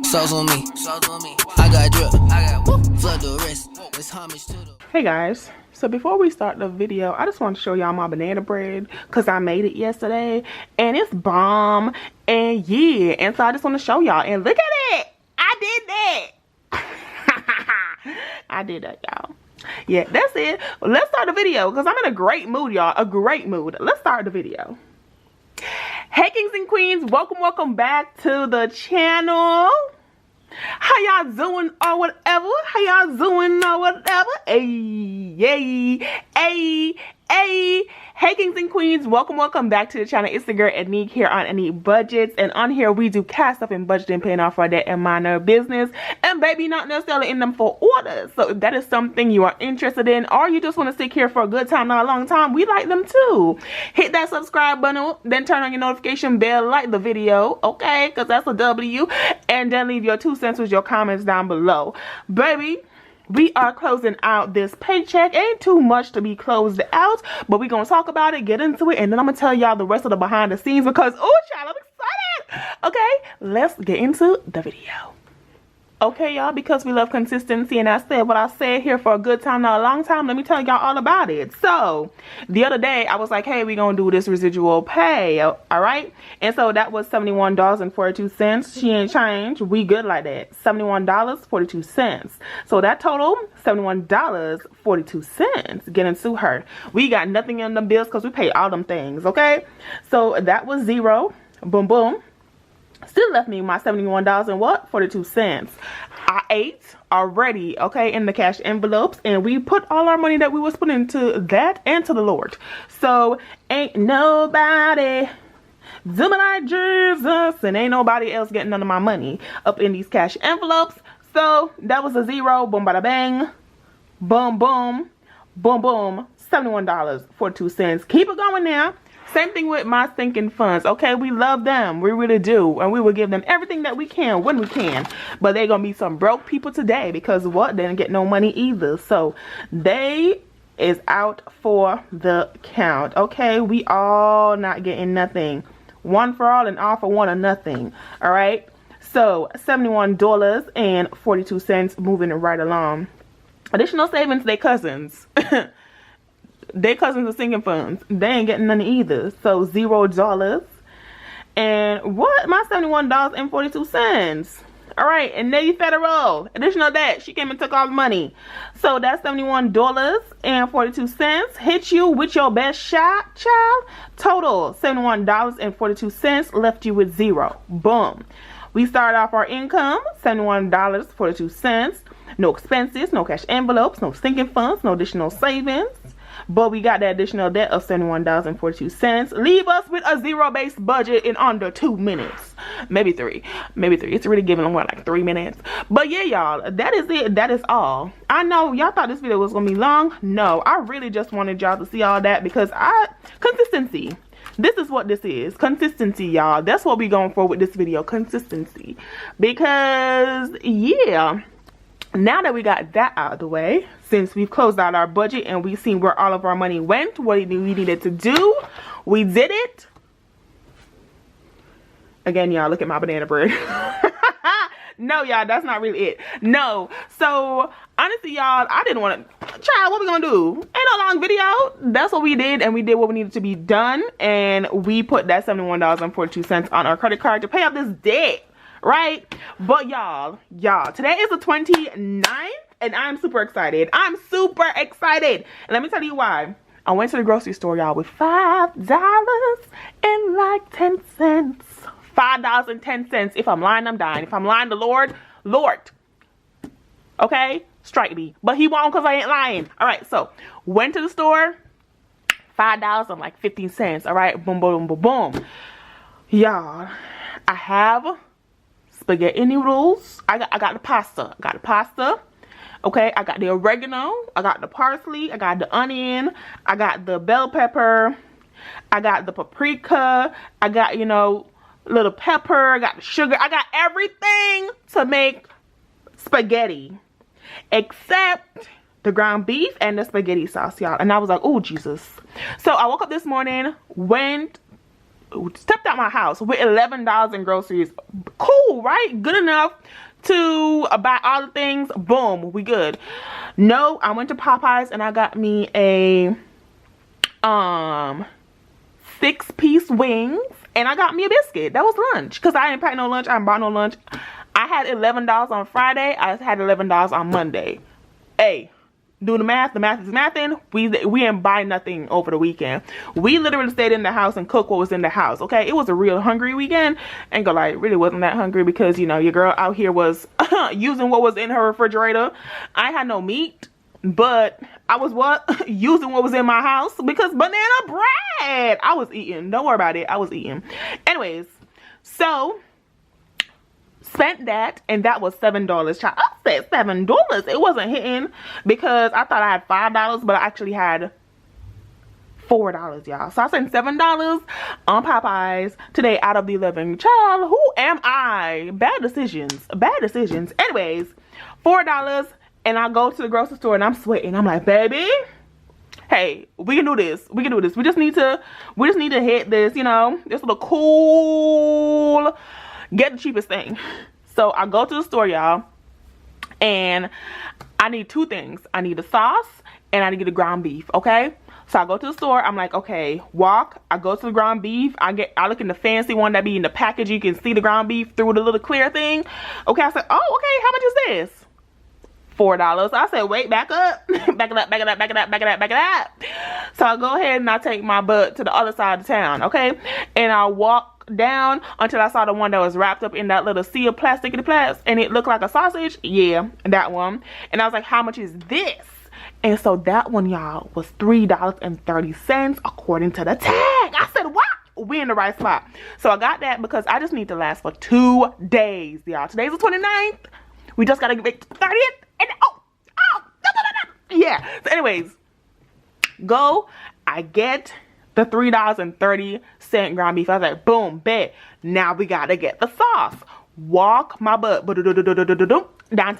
Sauce on me. I got drip. Flood the wrist. It's homage to the. Hey guys, so before we start the video, I just want to show y'all my banana bread because I made it yesterday and it's bomb. And yeah, and so I just want to show y'all, and look at it, I did that. I did that, y'all. Yeah, that's it. Let's start the video because I'm in a great mood, y'all. A great mood. Let's start the video. Hey kings and queens, welcome back to the channel. How y'all doing or whatever? How y'all doing or whatever? Hey. Hey kings and queens, welcome back to the channel. It's the girl Aneke here on Aneke Budgets, and on here we do cash stuff and budgeting, paying off our debt and minor business, and baby, not necessarily in them for orders. So if that is something you are interested in, or you just want to stick here for a good time, not a long time, we like them too. Hit that subscribe button, then turn on your notification bell, like the video, okay, because that's a W, and then leave your 2 cents with your comments down below. Baby, we are closing out this paycheck. Ain't too much to be closed out, but we're gonna talk about it, get into it, and then I'm gonna tell y'all the rest of the behind the scenes because, oh child, I'm excited. Okay, let's get into the video. Okay, y'all, because we love consistency, and I said what I said here for a good time, not a long time, let me tell y'all all about it. So the other day I was like, hey, we're gonna do this residual pay, all right? And so that was $71.42. She ain't changed. We good like that. $71.42. So that total $71.42. Get into her. We got nothing in the bills because we pay all them things. Okay, so that was zero. Boom boom. Still left me my $71.42. I ate already, okay, in the cash envelopes, and we put all our money that we was putting into that and to the Lord. So ain't nobody doing like Jesus, and ain't nobody else getting none of my money up in these cash envelopes. So that was a zero. Boom bada bang, boom boom, boom boom. $71.42. Keep it going now. Same thing with my sinking funds, okay? We love them. We really do. And we will give them everything that we can when we can. But they're going to be some broke people today because what? They didn't get no money either. So they is out for the count, okay? We all not getting nothing. One for all and all for one or nothing, all right? So $71.42 moving right along. Additional savings, they cousins. Their cousins are sinking funds. They ain't getting none either. So $0. And what? My $71.42. All right, and Navy Federal. Additional debt. She came and took all the money. So that's $71.42. Hit you with your best shot, child. Total $71.42. Left you with zero. Boom. We start off our income, $71.42. No expenses, no cash envelopes, no sinking funds, no additional savings. But we got that additional debt of $71.42. Leave us with a zero-based budget in under 2 minutes. Maybe three. It's really giving them, what, like 3 minutes? But yeah, y'all, that is it. That is all. I know y'all thought this video was going to be long. No, I really just wanted y'all to see all that because consistency. This is what this is. Consistency, y'all. That's what we're going for with this video. Consistency. Because, yeah. Now that we got that out of the way, since we've closed out our budget and we've seen where all of our money went, what we needed to do, we did it. Again, y'all, look at my banana bread. No, y'all, that's not really it. No. So, honestly, y'all, I didn't want to... Child, what we gonna do? Ain't no long video. That's what we did, and we did what we needed to be done, and we put that $71.42 on our credit card to pay off this debt. Right? But y'all, today is the 29th, and I'm super excited. And let me tell you why. I went to the grocery store, y'all, with $5 and like 10 cents. $5.10. If I'm lying, I'm dying. If I'm lying, the Lord, okay, strike me. But he won't, because I ain't lying. All right, so went to the store, $5 and like 15 cents. All right, boom, boom, boom, boom. Y'all, I have spaghetti noodles. I got the pasta. Okay, I got the oregano. I got the parsley. I got the onion. I got the bell pepper. I got the paprika. I got, you know, little pepper. I got the sugar. I got everything to make spaghetti except the ground beef and the spaghetti sauce, y'all. And I was like, oh, Jesus. So I woke up this morning, went stepped out my house with $11 in groceries. Cool, right? Good enough to buy all the things. Boom, we good. No, I went to Popeyes and I got me a 6-piece wings, and I got me a biscuit. That was lunch, because I didn't pack no lunch. I didn't buy no lunch. I had $11 on Friday. I had $11 on Monday. Hey, do the math. The math is mathing. We didn't buy nothing over the weekend. We literally stayed in the house and cooked what was in the house. Okay, it was a real hungry weekend. Ain't gonna lie, really wasn't that hungry, because you know your girl out here was using what was in her refrigerator. I had no meat, but I was using what was in my house, because banana bread. I was eating. Don't worry about it. I was eating. Anyways, so spent that, and that was $7. Child, I said $7. It wasn't hitting, because I thought I had $5, but I actually had $4, y'all. So I spent $7 on Popeyes today out of the 11. Child, who am I? Bad decisions. Bad decisions. Anyways, $4. And I go to the grocery store and I'm sweating. I'm like, baby, hey, we can do this. We can do this. We just need to hit this, you know, this little cool, get the cheapest thing. So I go to the store, y'all, and I need 2 things. I need a sauce and I need the ground beef, okay? So I go to the store. I'm like, okay, walk. I go to the ground beef. I look in the fancy one that be in the package. You can see the ground beef through the little clear thing. Okay, I said, oh, okay, how much is this? $4. I said, wait, back up. Back it up, back it up, back it up, back it up, back it up. So I go ahead and I take my butt to the other side of town, okay? And I walk down until I saw the one that was wrapped up in that little sea of plastic, and it looked like a sausage. Yeah, that one. And I was like, how much is this? And so that one, y'all, was $3.30 according to the tag. I said, what? We in the right spot. So I got that because I just need to last for 2 days, y'all. Today's the 29th. We just gotta make the 30th. And yeah. So anyways, I get the $3.30 ground beef. I was like, boom, bet. Now we gotta get the sauce. Walk my butt down to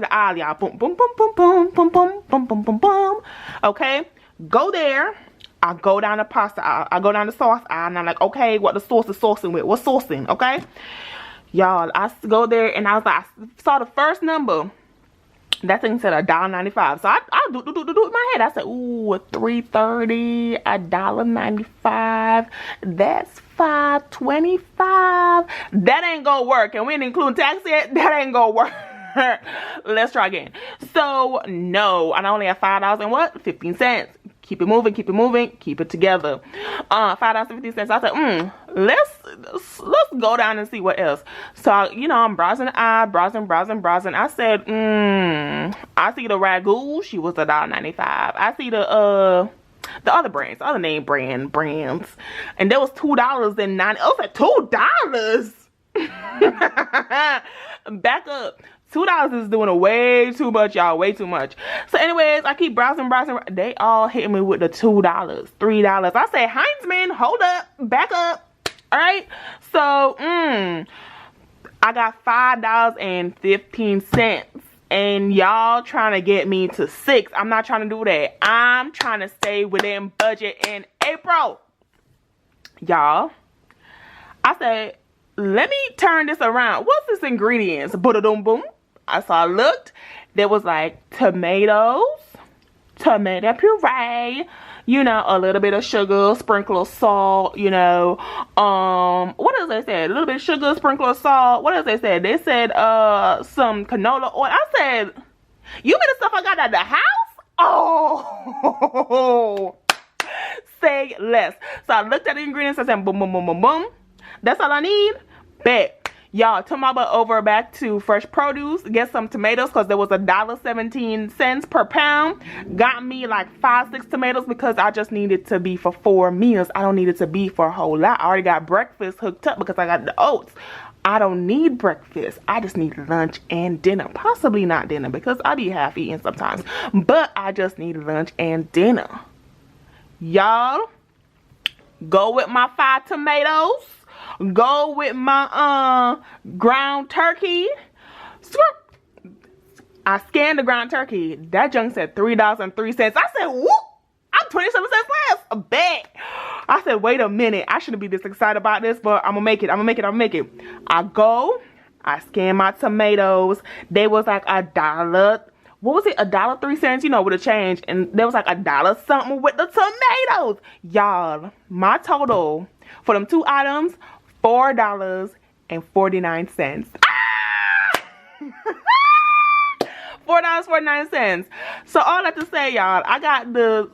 the aisle, y'all. Boom, boom, boom, boom, boom, boom, boom, boom, boom, boom, boom. Okay, go there. I go down the pasta aisle. I go down the sauce aisle, and I'm like, okay, what the sauce is saucing with? What's saucing? Okay, y'all. I go there, and I was like, I saw the first number. That thing said $1.95. So I do in my head. I said, ooh, $3.30, $1.95. That's $5.25. That ain't gonna work. And we ain't including tax yet. That ain't gonna work. Let's try again. So no, I only have $5 and what? 15 cents. Keep it moving, keep it moving, keep it together. $5.50. I said, let's go down and see what else. So, you know, I'm browsing the aisle, browsing. I said, I see the ragu. She was $1.95. I see the other brands, the other name brands, and there was $2.90. I was like, $2? Back up. $2 is doing way too much, y'all. Way too much. So anyways, I keep browsing. They all hit me with the $2, $3. I say, Heinzman, hold up, back up. All right. So, I got $5.15. And y'all trying to get me to $6. I'm not trying to do that. I'm trying to stay within budget in April. Y'all, I said, let me turn this around. What's this ingredients? Boom, boom. So I looked. There was like tomatoes, tomato puree, you know, a little bit of sugar, sprinkle of salt, you know. What else they said? A little bit of sugar, sprinkle of salt. What else they said? They said some canola oil. I said, you mean the stuff I got at the house? Oh, say less. So I looked at the ingredients. I said, boom, boom, boom, boom, boom. That's all I need. Bet. Y'all, took my butt over back to Fresh Produce, get some tomatoes, because there was $1.17 per pound. Got me like 5-6 tomatoes, because I just needed to be for 4 meals. I don't need it to be for a whole lot. I already got breakfast hooked up because I got the oats. I don't need breakfast. I just need lunch and dinner. Possibly not dinner, because I be half eating sometimes. But I just need lunch and dinner. Y'all, go with my 5 tomatoes. Go with my ground turkey. I scanned the ground turkey. That junk said $3.03. I said, whoop, I'm 27 cents less. A bet. I said, wait a minute, I shouldn't be this excited about this, but I'm gonna make it. I go, I scan my tomatoes. They was like $1. What was it? $1.03, you know, with a change. And there was like $1 something with the tomatoes. Y'all, my total for them 2 items, $4.49. $4.49. So all that to say, y'all, I got the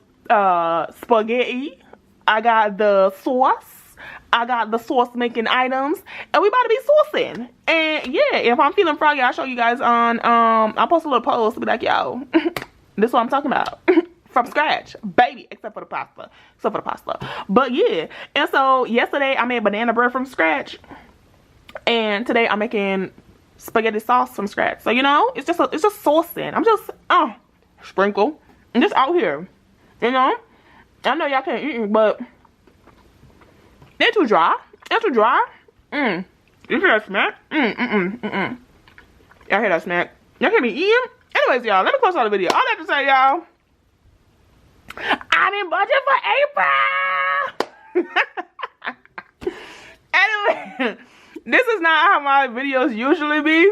spaghetti, I got the sauce, I got the sauce making items, and we about to be saucing. And yeah, if I'm feeling froggy, I'll show you guys on I'll post a little post, be like, yo, this is what I'm talking about. From scratch, baby, except for the pasta. But yeah, and so yesterday I made banana bread from scratch, and today I'm making spaghetti sauce from scratch. So you know, it's just saucing. I'm just sprinkle. I'm just out here, you know. I know y'all can't eat it, but they're too dry. You hear that smack? Y'all hear that smack? Y'all hear me eating? Anyways, y'all, let me close out the video. All that to say, y'all, I'm in budget for April. Anyway, this is not how my videos usually be,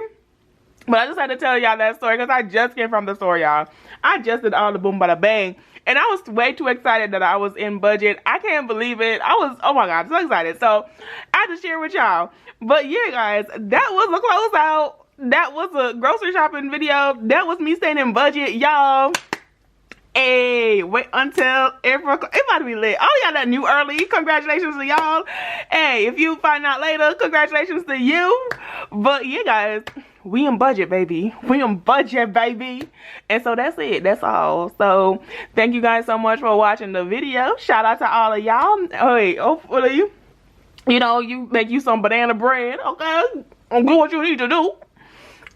but I just had to tell y'all that story because I just came from the store, y'all. I just did all the boom bada bang, and I was way too excited that I was in budget. I can't believe it. I was, oh my god, so excited. So I had to share with y'all. But yeah, guys, that was a closeout. That was a grocery shopping video. That was me staying in budget, y'all. Hey, wait until April. It about to be lit. Oh, y'all that knew early. Congratulations to y'all. Hey, if you find out later, congratulations to you. But yeah, guys, we in budget, baby. And so that's it. That's all. So thank you guys so much for watching the video. Shout out to all of y'all. Hey, hopefully, you know, you make you some banana bread, okay? Do what you need to do.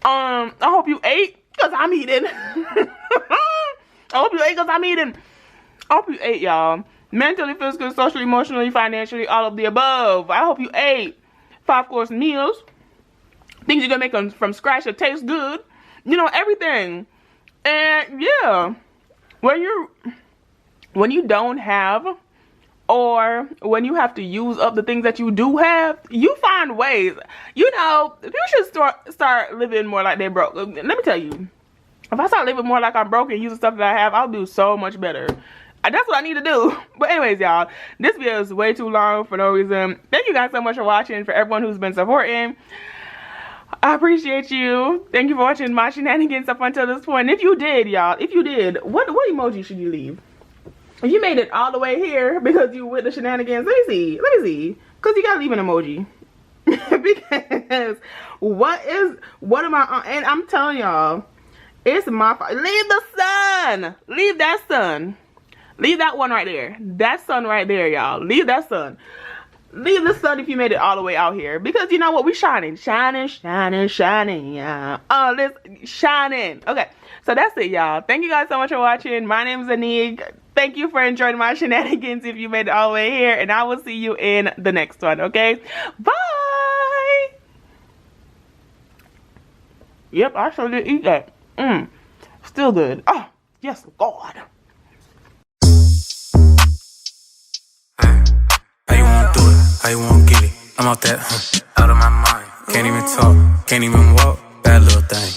I hope you ate, because I'm eating. I hope you ate because I'm eating. I hope you ate, y'all. Mentally, physically, socially, emotionally, financially, all of the above. I hope you ate 5-course meals. Things you're going to make them from scratch that taste good. You know, everything. And, yeah. When you don't have, or when you have to use up the things that you do have, you find ways. You know, you should start living more like they're broke. Let me tell you. If I start living more like I'm broke and using stuff that I have, I'll do so much better. That's what I need to do. But anyways, y'all, this video is way too long for no reason. Thank you guys so much for watching. For everyone who's been supporting, I appreciate you. Thank you for watching my shenanigans up until this point. And if you did, y'all, what emoji should you leave? If you made it all the way here because you with the shenanigans, let me see. Because you gotta leave an emoji. Because what am I, and I'm telling y'all, it's my fault. Leave the sun. Leave that sun. Leave that one right there. That sun right there, y'all. Leave that sun. Leave the sun if you made it all the way out here. Because you know what? We shining. Yeah. Oh, let's shining. Okay. So that's it, y'all. Thank you guys so much for watching. My name is Aneke. Thank you for enjoying my shenanigans if you made it all the way here. And I will see you in the next one. Okay? Bye. Yep, I sure did eat that. Still good. Oh, yes, God. How you wanna do it? How you wanna get it? I'm out that, out of my mind. Can't even talk, can't even walk. Bad little thing.